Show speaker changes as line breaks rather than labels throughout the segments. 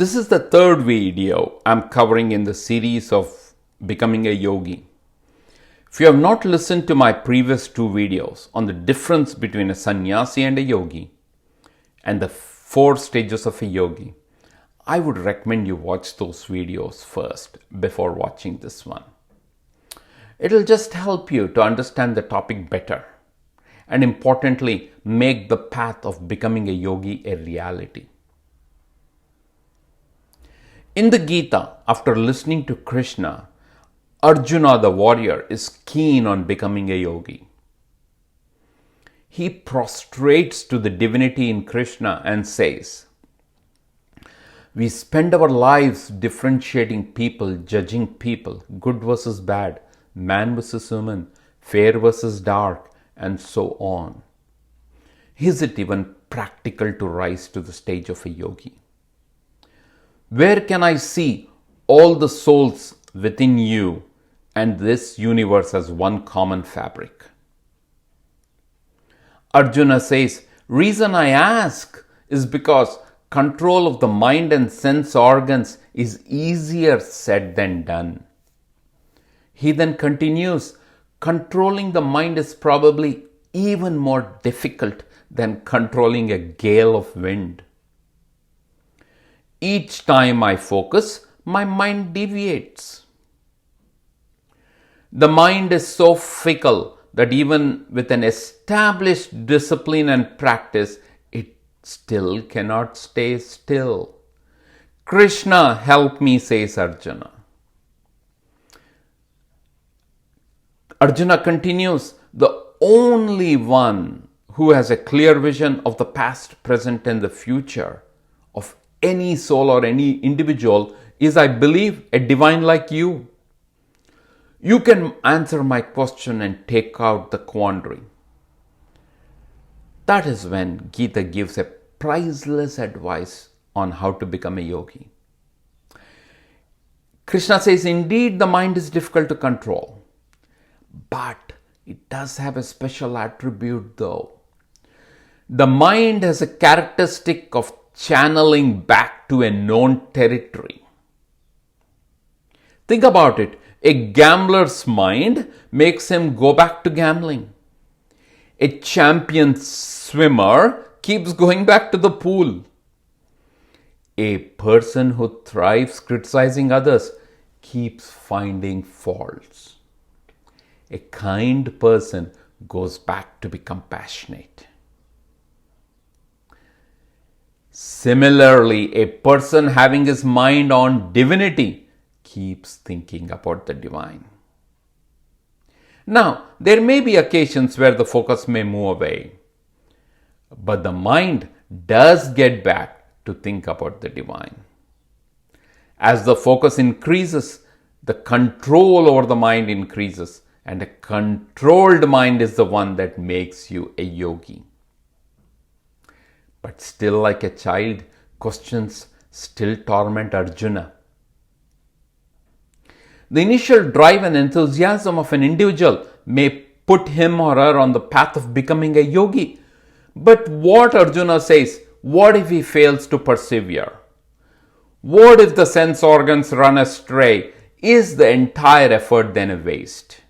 This is the third video I'm covering in the series of Becoming a Yogi. If you have not listened to my previous two videos on the difference between a sannyasi and a yogi and the 4 stages of a yogi, I would recommend you watch those videos first before watching this one. It'll just help you to understand the topic better and importantly, make the path of becoming a yogi a reality. In the Gita, after listening to Krishna, Arjuna the warrior is keen on becoming a yogi. He prostrates to the divinity in Krishna and says, "We spend our lives differentiating people, judging people, good versus bad, man versus woman, fair versus dark, and so on. Is it even practical to rise to the stage of a yogi? Where can I see all the souls within you and this universe as one common fabric?" Arjuna says, "Reason I ask is because control of the mind and sense organs is easier said than done." He then continues, "Controlling the mind is probably even more difficult than controlling a gale of wind. Each time I focus, my mind deviates. The mind is so fickle that even with an established discipline and practice, it still cannot stay still. Krishna, help me," says Arjuna. Arjuna continues, "The only one who has a clear vision of the past, present, and the future of any soul or any individual is, I believe, a divine like you. You can answer my question and take out the quandary." That is when Gita gives a priceless advice on how to become a yogi. Krishna says, indeed, the mind is difficult to control, but it does have a special attribute though. The mind has a characteristic of channeling back to a known territory. Think about it. A gambler's mind makes him go back to gambling. A champion swimmer keeps going back to the pool. A person who thrives criticizing others keeps finding faults. A kind person goes back to be compassionate. Similarly, a person having his mind on divinity keeps thinking about the divine. Now, there may be occasions where the focus may move away, but the mind does get back to think about the divine. As the focus increases, the control over the mind increases, and a controlled mind is the one that makes you a yogi. But still, like a child, questions still torment Arjuna. The initial drive and enthusiasm of an individual may put him or her on the path of becoming a yogi. But what Arjuna says, what if he fails to persevere? What if the sense organs run astray? Is the entire effort then a waste?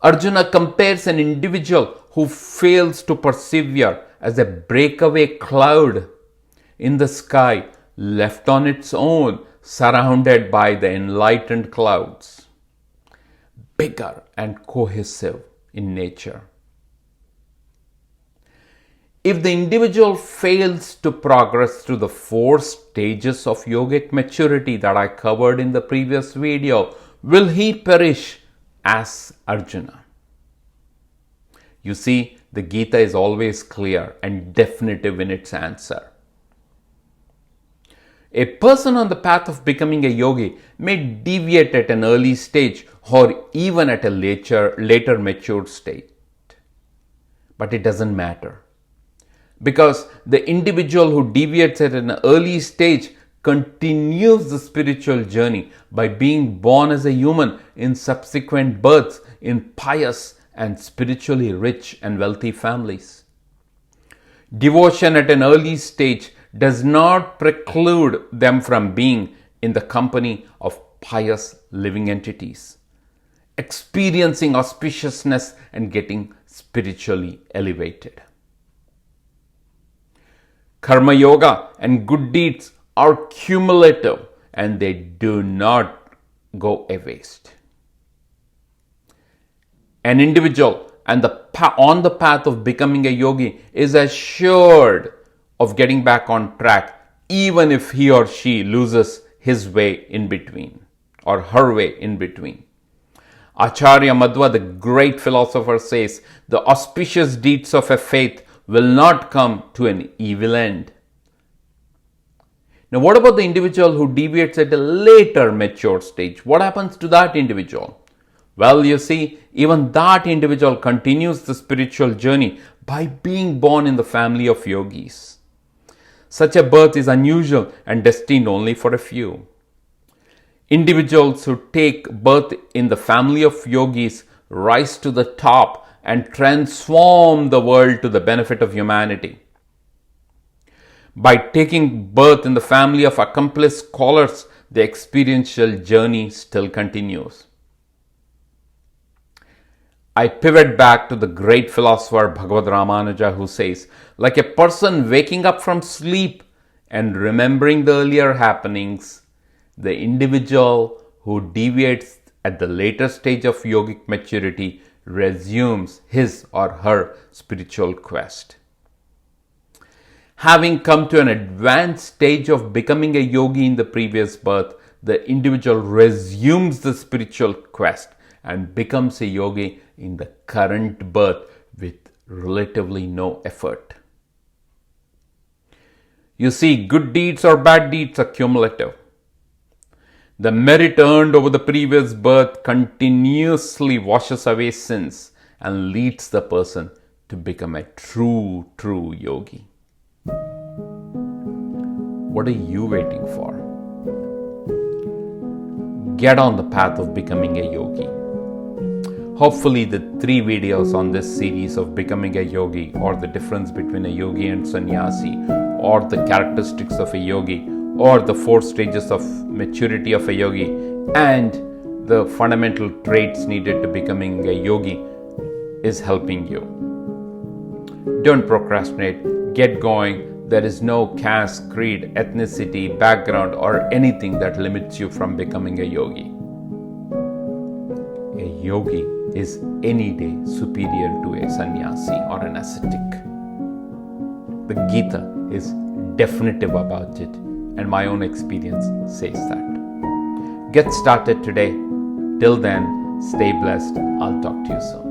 Arjuna compares an individual who fails to persevere as a breakaway cloud in the sky, left on its own, surrounded by the enlightened clouds, bigger and cohesive in nature. If the individual fails to progress through the 4 stages of yogic maturity that I covered in the previous video, will he perish as Arjuna? You see, the Gita is always clear and definitive in its answer. A person on the path of becoming a yogi may deviate at an early stage or even at a later mature state. But it doesn't matter, because the individual who deviates at an early stage continues the spiritual journey by being born as a human in subsequent births in pious and spiritually rich and wealthy families. Devotion at an early stage does not preclude them from being in the company of pious living entities, experiencing auspiciousness and getting spiritually elevated. Karma yoga and good deeds are cumulative and they do not go a waste. An individual on the path of becoming a yogi is assured of getting back on track even if he or she loses his way in between or her way in between. Acharya Madhva, the great philosopher, says, the auspicious deeds of a faith will not come to an evil end. Now, what about the individual who deviates at a later mature stage? What happens to that individual? Well, you see, even that individual continues the spiritual journey by being born in the family of yogis. Such a birth is unusual and destined only for a few. Individuals who take birth in the family of yogis rise to the top and transform the world to the benefit of humanity. By taking birth in the family of accomplished scholars, the experiential journey still continues. I pivot back to the great philosopher Bhagavad Ramanuja, who says, like a person waking up from sleep and remembering the earlier happenings, the individual who deviates at the later stage of yogic maturity resumes his or her spiritual quest. Having come to an advanced stage of becoming a yogi in the previous birth, the individual resumes the spiritual quest and becomes a yogi in the current birth with relatively no effort. You see, good deeds or bad deeds are cumulative. The merit earned over the previous birth continuously washes away sins and leads the person to become a true yogi. What are you waiting for? Get on the path of becoming a yogi. Hopefully the 3 videos on this series of becoming a yogi, or the difference between a yogi and sannyasi, or the characteristics of a yogi, or the 4 stages of maturity of a yogi, and the fundamental traits needed to becoming a yogi is helping you. Don't procrastinate. Get going. There is no caste, creed, ethnicity, background, or anything that limits you from becoming a yogi. A yogi is any day superior to a sannyasi or an ascetic. The Gita is definitive about it, and my own experience says that. Get started today. Till then, stay blessed. I'll talk to you soon.